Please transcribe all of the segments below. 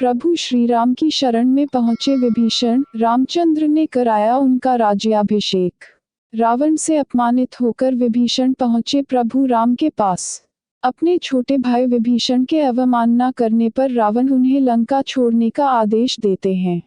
प्रभु श्री राम की शरण में पहुंचे विभीषण, रामचंद्र ने कराया उनका राज्याभिषेक। रावण से अपमानित होकर विभीषण पहुंचे प्रभु राम के पास। अपने छोटे भाई विभीषण के अवमानना करने पर रावण उन्हें लंका छोड़ने का आदेश देते हैं।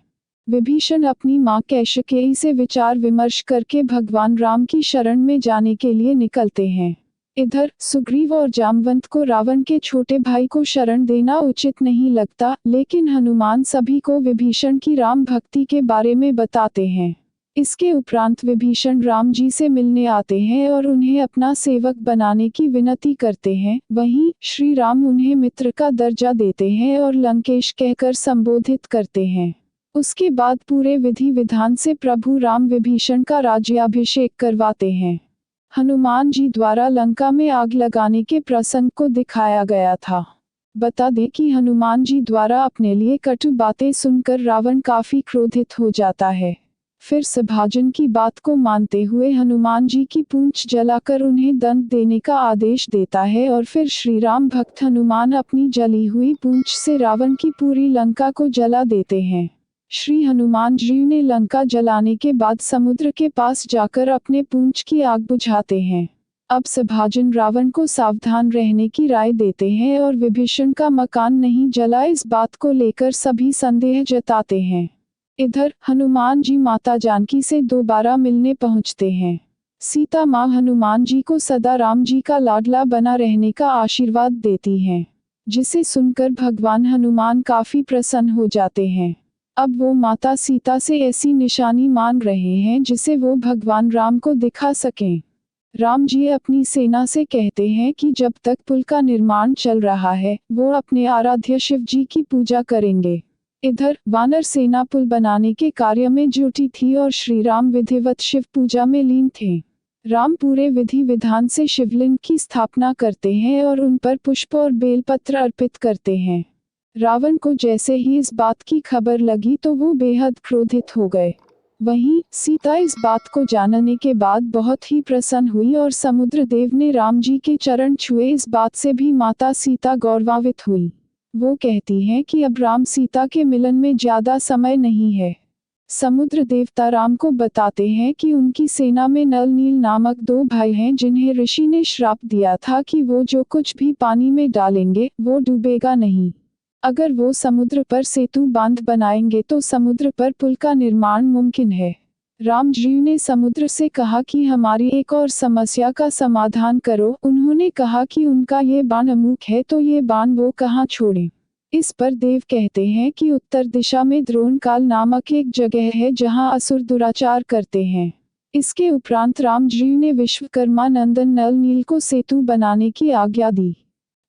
विभीषण अपनी मां कैकेयी से विचार विमर्श करके भगवान राम की शरण में जाने के लिए निकलते हैं। इधर सुग्रीव और जामवंत को रावण के छोटे भाई को शरण देना उचित नहीं लगता, लेकिन हनुमान सभी को विभीषण की राम भक्ति के बारे में बताते हैं। इसके उपरांत विभीषण राम जी से मिलने आते हैं और उन्हें अपना सेवक बनाने की विनती करते हैं। वहीं श्री राम उन्हें मित्र का दर्जा देते हैं और लंकेश कहकर संबोधित करते हैं। उसके बाद पूरे विधि विधान से प्रभु राम विभीषण का राज्याभिषेक करवाते हैं। हनुमान जी द्वारा लंका में आग लगाने के प्रसंग को दिखाया गया था। बता दें कि हनुमान जी द्वारा अपने लिए कटु बातें सुनकर रावण काफी क्रोधित हो जाता है। फिर सभाजन की बात को मानते हुए हनुमान जी की पूंछ जलाकर उन्हें दंड देने का आदेश देता है और फिर श्री राम भक्त हनुमान अपनी जली हुई पूंछ से रावण की पूरी लंका को जला देते हैं। श्री हनुमान जी ने लंका जलाने के बाद समुद्र के पास जाकर अपने पूंछ की आग बुझाते हैं। अब सभाजन रावण को सावधान रहने की राय देते हैं और विभीषण का मकान नहीं जला इस बात को लेकर सभी संदेह जताते हैं। इधर हनुमान जी माता जानकी से दोबारा मिलने पहुंचते हैं। सीता मां हनुमान जी को सदा राम जी का लाडला बना रहने का आशीर्वाद देती हैं, जिसे सुनकर भगवान हनुमान काफी प्रसन्न हो जाते हैं। अब वो माता सीता से ऐसी निशानी मांग रहे हैं जिसे वो भगवान राम को दिखा सकें। राम जी अपनी सेना से कहते हैं कि जब तक पुल का निर्माण चल रहा है वो अपने आराध्य शिव जी की पूजा करेंगे। इधर वानर सेना पुल बनाने के कार्य में जुटी थी और श्री राम विधिवत शिव पूजा में लीन थे। राम पूरे विधि विधान से शिवलिंग की स्थापना करते हैं और उन पर पुष्प और बेलपत्र अर्पित करते हैं। रावण को जैसे ही इस बात की खबर लगी तो वो बेहद क्रोधित हो गए। वहीं सीता इस बात को जानने के बाद बहुत ही प्रसन्न हुई और समुद्र देव ने राम जी के चरण छुए। इस बात से भी माता सीता गौरवान्वित हुई। वो कहती हैं कि अब राम सीता के मिलन में ज्यादा समय नहीं है। समुद्र देवता राम को बताते हैं कि उनकी सेना में नल नील नामक 2 भाई हैं जिन्हें ऋषि ने श्राप दिया था कि वो जो कुछ भी पानी में डालेंगे वो डूबेगा नहीं। अगर वो समुद्र पर सेतु बांध बनाएंगे तो समुद्र पर पुल का निर्माण मुमकिन है। राम जी ने समुद्र से कहा कि हमारी एक और समस्या का समाधान करो। उन्होंने कहा कि उनका ये बाण अमूक है तो ये बाण वो कहाँ छोड़ें। इस पर देव कहते हैं कि उत्तर दिशा में द्रोणकाल नामक एक जगह है जहाँ असुर दुराचार करते हैं। इसके उपरांत राम जी ने विश्वकर्मा नंदन नल नील को सेतु बनाने की आज्ञा दी।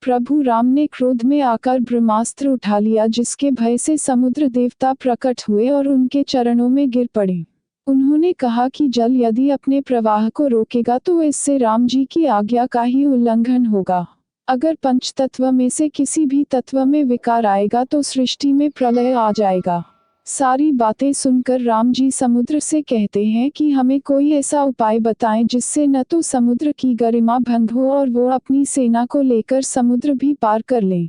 प्रभु राम ने क्रोध में आकर ब्रह्मास्त्र उठा लिया, जिसके भय से समुद्र देवता प्रकट हुए और उनके चरणों में गिर पड़े। उन्होंने कहा कि जल यदि अपने प्रवाह को रोकेगा तो इससे राम जी की आज्ञा का ही उल्लंघन होगा। अगर पंच तत्व में से किसी भी तत्व में विकार आएगा तो सृष्टि में प्रलय आ जाएगा। सारी बातें सुनकर राम जी समुद्र से कहते हैं कि हमें कोई ऐसा उपाय बताएं जिससे न तो समुद्र की गरिमा भंग हो और वो अपनी सेना को लेकर समुद्र भी पार कर लें।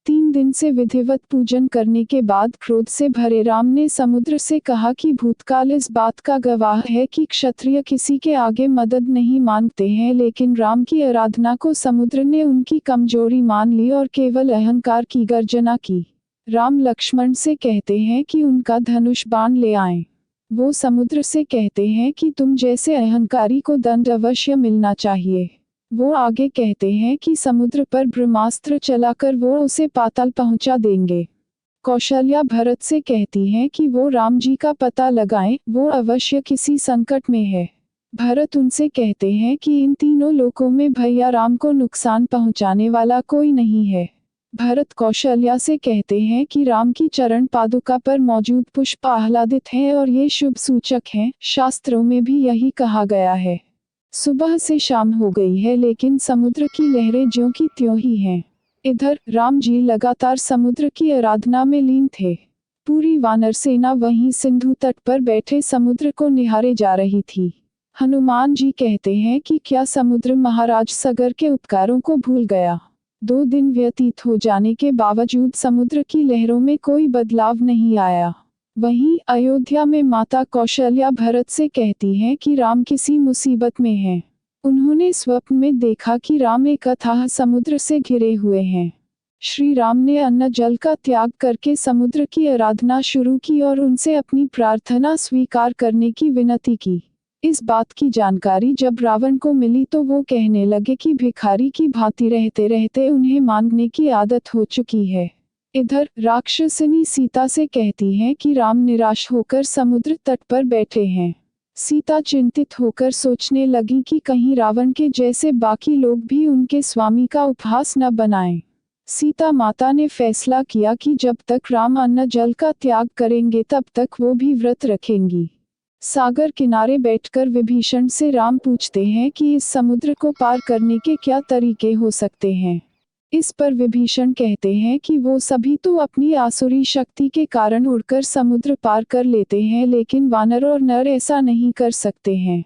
3 दिन से विधिवत पूजन करने के बाद क्रोध से भरे राम ने समुद्र से कहा कि भूतकाल इस बात का गवाह है कि क्षत्रिय किसी के आगे मदद नहीं मांगते हैं, लेकिन राम की आराधना को समुद्र ने उनकी कमजोरी मान ली और केवल अहंकार की गर्जना की। राम लक्ष्मण से कहते हैं कि उनका धनुष बाण ले आएं। वो समुद्र से कहते हैं कि तुम जैसे अहंकारी को दंड अवश्य मिलना चाहिए। वो आगे कहते हैं कि समुद्र पर ब्रह्मास्त्र चलाकर वो उसे पाताल पहुंचा देंगे। कौशल्या भरत से कहती हैं कि वो राम जी का पता लगाएं, वो अवश्य किसी संकट में है। भरत उनसे कहते हैं कि इन तीनों लोकों में भैया राम को नुकसान पहुंचाने वाला कोई नहीं है। भरत कौशल्या से कहते हैं कि राम की चरण पादुका पर मौजूद पुष्प आह्लादित हैं और ये शुभ सूचक हैं। शास्त्रों में भी यही कहा गया है। सुबह से शाम हो गई है लेकिन समुद्र की लहरें ज्यों की त्यों ही हैं। इधर राम जी लगातार समुद्र की आराधना में लीन थे। पूरी वानर सेना वहीं सिंधु तट पर बैठे समुद्र को निहारे जा रही थी। हनुमान जी कहते हैं कि क्या समुद्र महाराज सगर के उपकारों को भूल गया। 2 दिन व्यतीत हो जाने के बावजूद समुद्र की लहरों में कोई बदलाव नहीं आया। वहीं अयोध्या में माता कौशल्या भरत से कहती हैं कि राम किसी मुसीबत में हैं। उन्होंने स्वप्न में देखा कि राम एक अथाह समुद्र से घिरे हुए हैं। श्री राम ने अन्न जल का त्याग करके समुद्र की आराधना शुरू की और उनसे अपनी प्रार्थना स्वीकार करने की विनती की। इस बात की जानकारी जब रावण को मिली तो वो कहने लगे कि भिखारी की भांति रहते रहते उन्हें मांगने की आदत हो चुकी है। इधर राक्षसिनी सीता से कहती हैं कि राम निराश होकर समुद्र तट पर बैठे हैं। सीता चिंतित होकर सोचने लगी कि कहीं रावण के जैसे बाकी लोग भी उनके स्वामी का उपहास न बनाएं। सीता माता ने फैसला किया कि जब तक राम अन्न जल का त्याग करेंगे तब तक वो भी व्रत रखेंगी। सागर किनारे बैठकर विभीषण से राम पूछते हैं कि इस समुद्र को पार करने के क्या तरीके हो सकते हैं। इस पर विभीषण कहते हैं कि वो सभी तो अपनी आसुरी शक्ति के कारण उड़कर समुद्र पार कर लेते हैं, लेकिन वानर और नर ऐसा नहीं कर सकते हैं।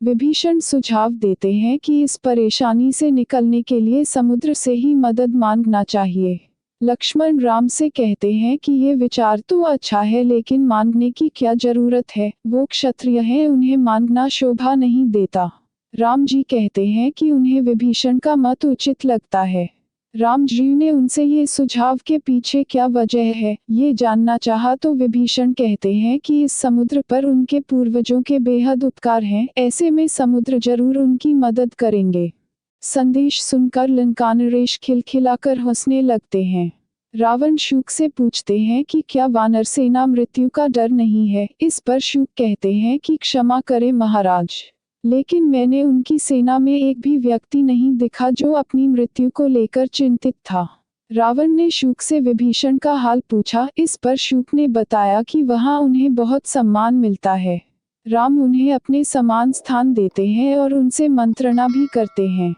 विभीषण सुझाव देते हैं कि इस परेशानी से निकलने के लिए समुद्र से ही मदद मांगना चाहिए। लक्ष्मण राम से कहते हैं कि ये विचार तो अच्छा है, लेकिन मांगने की क्या जरूरत है, वो क्षत्रिय हैं, उन्हें मांगना शोभा नहीं देता। राम जी कहते हैं कि उन्हें विभीषण का मत उचित लगता है। राम जी ने उनसे ये सुझाव के पीछे क्या वजह है, ये जानना चाहा तो विभीषण कहते हैं कि इस समुद्र पर उनके पूर्वजों के बेहद उपकार हैं, ऐसे में समुद्र जरूर उनकी मदद करेंगे। संदेश सुनकर लंकानरेश खिलखिलाकर हंसने लगते हैं। रावण शुक से पूछते हैं कि क्या वानर सेना मृत्यु का डर नहीं है। इस पर शुक कहते हैं कि क्षमा करें महाराज, लेकिन मैंने उनकी सेना में एक भी व्यक्ति नहीं देखा जो अपनी मृत्यु को लेकर चिंतित था। रावण ने शुक से विभीषण का हाल पूछा। इस पर शुक ने बताया कि वहां उन्हें बहुत सम्मान मिलता है। राम उन्हें अपने समान स्थान देते हैं और उनसे मंत्रणा भी करते हैं।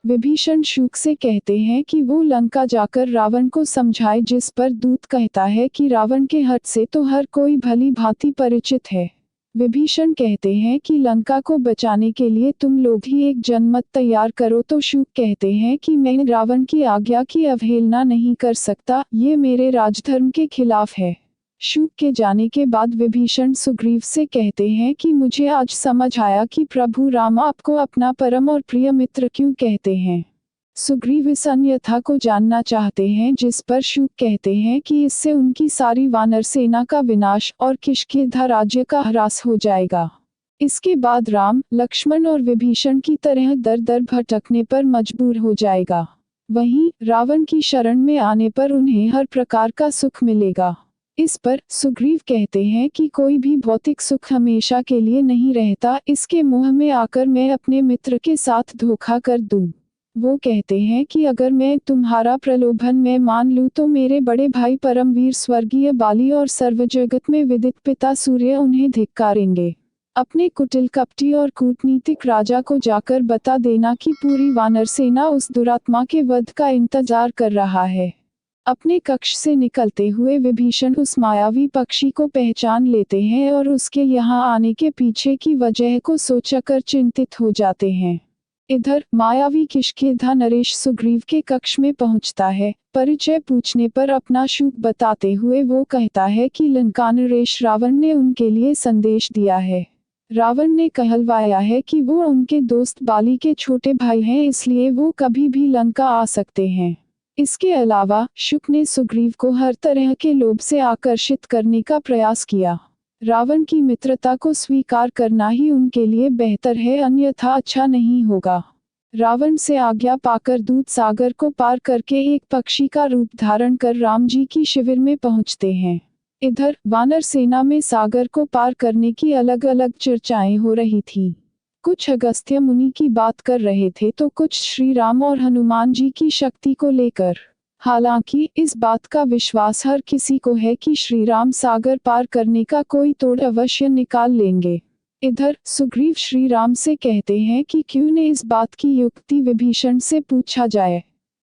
विभीषण शुक से कहते हैं कि वो लंका जाकर रावण को समझाए, जिस पर दूत कहता है कि रावण के हट से तो हर कोई भली भांति परिचित है। विभीषण कहते हैं कि लंका को बचाने के लिए तुम लोग ही एक जनमत तैयार करो, तो शुक कहते हैं कि मैं रावण की आज्ञा की अवहेलना नहीं कर सकता, ये मेरे राजधर्म के खिलाफ है। शुक के जाने के बाद विभीषण सुग्रीव से कहते हैं कि मुझे आज समझ आया कि प्रभु राम आपको अपना परम और प्रिय मित्र क्यों कहते हैं। सुग्रीव इस अन्यथा को जानना चाहते हैं, जिस पर शुक कहते हैं कि इससे उनकी सारी वानर सेना का विनाश और किष्किंधा राज्य का ह्रास हो जाएगा। इसके बाद राम, लक्ष्मण और विभीषण की तरह दर दर भटकने पर मजबूर हो जाएगा। वहीं रावण की शरण में आने पर उन्हें हर प्रकार का सुख मिलेगा। इस पर सुग्रीव कहते हैं कि कोई भी भौतिक सुख हमेशा के लिए नहीं रहता, इसके मोह में आकर मैं अपने मित्र के साथ धोखा कर दूं। वो कहते हैं कि अगर मैं तुम्हारा प्रलोभन में मान लूं तो मेरे बड़े भाई परमवीर स्वर्गीय बाली और सर्वजगत में विदित पिता सूर्य उन्हें धिक्कारेंगे। अपने कुटिल कपटी और कूटनीतिक राजा को जाकर बता देना कि पूरी वानर सेना उस दुरात्मा के वध का इंतजार कर रहा है। अपने कक्ष से निकलते हुए विभीषण उस मायावी पक्षी को पहचान लेते हैं और उसके यहाँ आने के पीछे की वजह को सोचकर चिंतित हो जाते हैं। इधर मायावी किष्किंधा नरेश सुग्रीव के कक्ष में पहुंचता है। परिचय पूछने पर अपना शुक बताते हुए वो कहता है कि लंकानरेश रावण ने उनके लिए संदेश दिया है। रावण ने कहलवाया है कि वो उनके दोस्त बाली के छोटे भाई हैं, इसलिए वो कभी भी लंका आ सकते हैं। इसके अलावा शुक ने सुग्रीव को हर तरह के लोभ से आकर्षित करने का प्रयास किया। रावण की मित्रता को स्वीकार करना ही उनके लिए बेहतर है, अन्यथा अच्छा नहीं होगा। रावण से आज्ञा पाकर दूत सागर को पार करके एक पक्षी का रूप धारण कर राम जी की शिविर में पहुंचते हैं। इधर वानर सेना में सागर को पार करने की अलग अलग चर्चाएं हो रही थी। कुछ अगस्त्य मुनि की बात कर रहे थे तो कुछ श्री राम और हनुमान जी की शक्ति को लेकर। हालांकि इस बात का विश्वास हर किसी को है कि श्री राम सागर पार करने का कोई तोड़ अवश्य निकाल लेंगे। इधर सुग्रीव श्री राम से कहते हैं कि क्यों न इस बात की युक्ति विभीषण से पूछा जाए।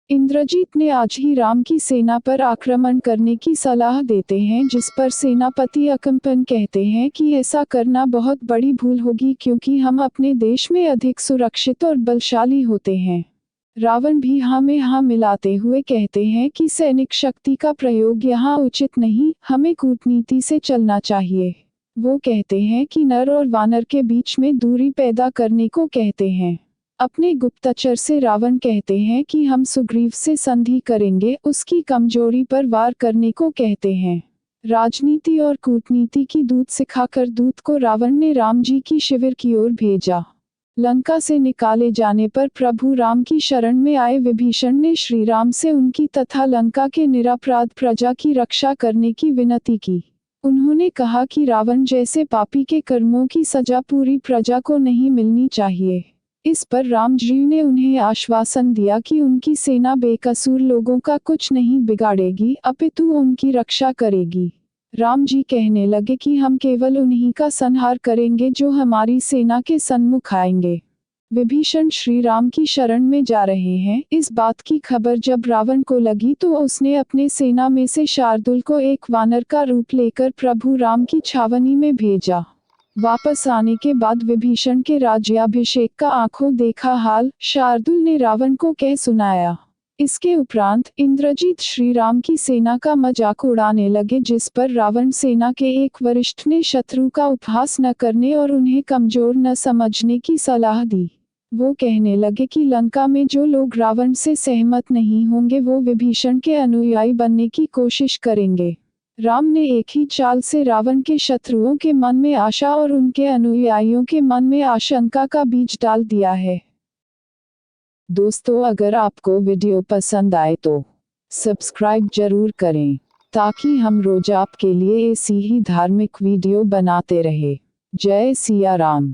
इंद्रजीत ने आज ही राम की सेना पर आक्रमण करने की सलाह देते हैं, जिस पर सेनापति अकंपन कहते हैं कि ऐसा करना बहुत बड़ी भूल होगी, क्योंकि हम अपने देश में अधिक सुरक्षित और बलशाली होते हैं। रावण भी हाँ में हाँ मिलाते हुए कहते हैं कि सैनिक शक्ति का प्रयोग यहाँ उचित नहीं, हमें कूटनीति से चलना चाहिए। वो कहते हैं कि नर और वानर के बीच में दूरी पैदा करने को कहते हैं। अपने गुप्तचर से रावण कहते हैं कि हम सुग्रीव से संधि करेंगे, उसकी कमजोरी पर वार करने को कहते हैं। राजनीति और कूटनीति की दूत सिखाकर दूत को रावण ने राम जी की शिविर की ओर भेजा। लंका से निकाले जाने पर प्रभु राम की शरण में आए विभीषण ने श्री राम से उनकी तथा लंका के निरपराध प्रजा की रक्षा करने की विनती की। उन्होंने कहा कि रावण जैसे पापी के कर्मों की सजा पूरी प्रजा को नहीं मिलनी चाहिए। इस पर राम जी ने उन्हें आश्वासन दिया कि उनकी सेना बेकसूर लोगों का कुछ नहीं बिगाड़ेगी, अपितु उनकी रक्षा करेगी। राम जी कहने लगे कि हम केवल उन्हीं का संहार करेंगे जो हमारी सेना के सन्मुख आएंगे। विभीषण श्री राम की शरण में जा रहे हैं, इस बात की खबर जब रावण को लगी तो उसने अपने सेना में से शार्दुल को एक वानर का रूप लेकर प्रभु राम की छावनी में भेजा। वापस आने के बाद विभीषण के राज्याभिषेक का आंखों देखा हाल शार्दुल ने रावण को कह सुनाया। इसके उपरांत इंद्रजीत श्री राम की सेना का मजाक उड़ाने लगे, जिस पर रावण सेना के एक वरिष्ठ ने शत्रु का उपहास न करने और उन्हें कमजोर न समझने की सलाह दी। वो कहने लगे कि लंका में जो लोग रावण से सहमत नहीं होंगे वो विभीषण के अनुयायी बनने की कोशिश करेंगे। राम ने एक ही चाल से रावण के शत्रुओं के मन में आशा और उनके अनुयायियों के मन में आशंका का बीज डाल दिया है। दोस्तों, अगर आपको वीडियो पसंद आए तो सब्सक्राइब जरूर करें ताकि हम रोज आपके लिए ऐसी ही धार्मिक वीडियो बनाते रहे। जय सिया राम।